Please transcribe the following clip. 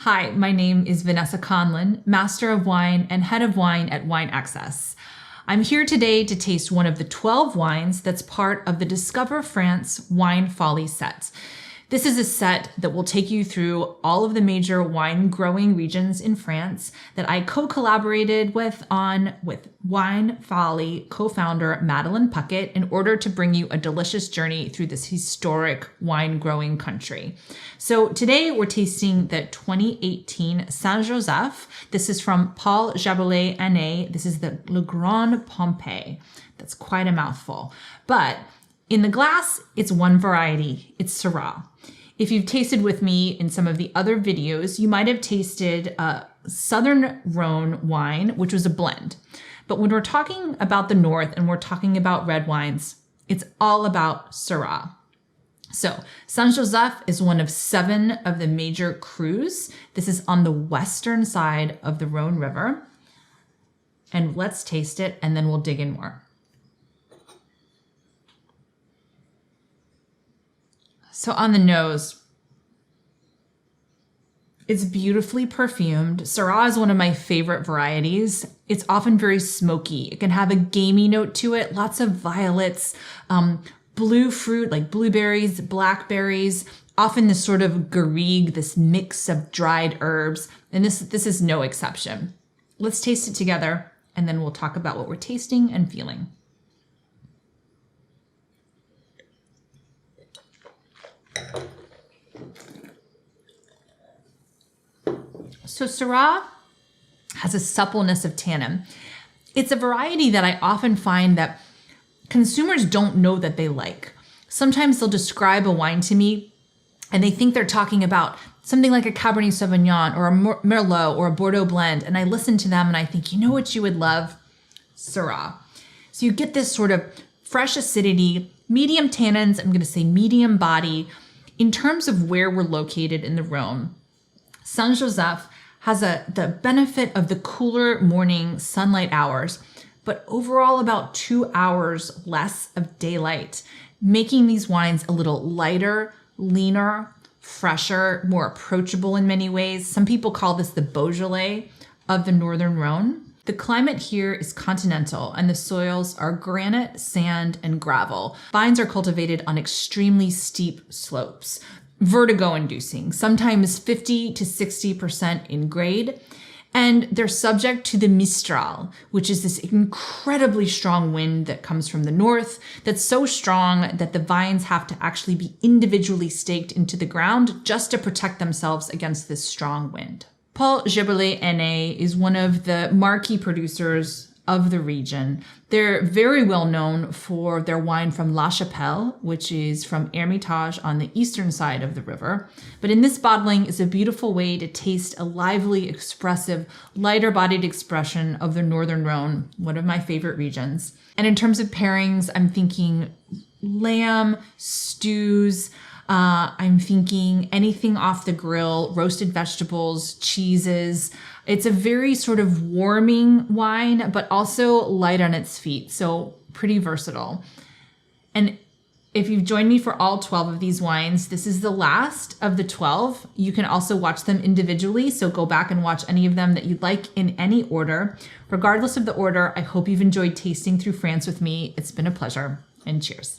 Hi, my name is Vanessa Conlon, Master of Wine and Head of Wine at Wine Access. I'm here today to taste one of the 12 wines that's part of the Discover France Wine Folly set. This is a set that will take you through all of the major wine growing regions in France that I co-collaborated with Wine Folly co-founder Madeleine Puckett in order to bring you a delicious journey through this historic wine growing country. So today we're tasting the 2018 Saint-Joseph. This is from Paul Jaboulet, Aine. This is the Le Grand Pompee. That's quite a mouthful. But in the glass, it's one variety. It's Syrah. If you've tasted with me in some of the other videos, you might have tasted a Southern Rhone wine, which was a blend. But when we're talking about the North and we're talking about red wines, it's all about Syrah. So Saint-Joseph is one of 7 of the major crus. This is on the western side of the Rhone River. And let's taste it and then we'll dig in more. So on the nose, it's beautifully perfumed. Syrah is one of my favorite varieties. It's often very smoky. It can have a gamey note to it, lots of violets, blue fruit like blueberries, blackberries, often this sort of garrigue, this mix of dried herbs. And this is no exception. Let's taste it together and then we'll talk about what we're tasting and feeling. So Syrah has a suppleness of tannin. It's a variety that I often find that consumers don't know that they like. Sometimes they'll describe a wine to me and they think they're talking about something like a Cabernet Sauvignon or a Merlot or a Bordeaux blend. And I listen to them and I think, you know what you would love? Syrah. So you get this sort of fresh acidity, medium tannins, I'm going to say medium body. In terms of where we're located in the Rhone, Saint-Joseph has the benefit of the cooler morning sunlight hours, but overall about 2 hours less of daylight, making these wines a little lighter, leaner, fresher, more approachable in many ways. Some people call this the Beaujolais of the Northern Rhone. The climate here is continental and the soils are granite, sand, and gravel. Vines are cultivated on extremely steep slopes, vertigo-inducing, sometimes 50 to 60% in grade. And they're subject to the Mistral, which is this incredibly strong wind that comes from the north that's so strong that the vines have to actually be individually staked into the ground just to protect themselves against this strong wind. Paul Jaboulet Aine is one of the marquee producers of the region. They're very well known for their wine from La Chapelle, which is from Hermitage on the eastern side of the river. But in this bottling is a beautiful way to taste a lively, expressive, lighter-bodied expression of the Northern Rhone, one of my favorite regions. And in terms of pairings, I'm thinking lamb, stews, I'm thinking anything off the grill, roasted vegetables, cheeses. It's a very sort of warming wine, but also light on its feet. So pretty versatile. And if you've joined me for all 12 of these wines, this is the last of the 12. You can also watch them individually. So go back and watch any of them that you'd like in any order. Regardless of the order, I hope you've enjoyed tasting through France with me. It's been a pleasure, and cheers.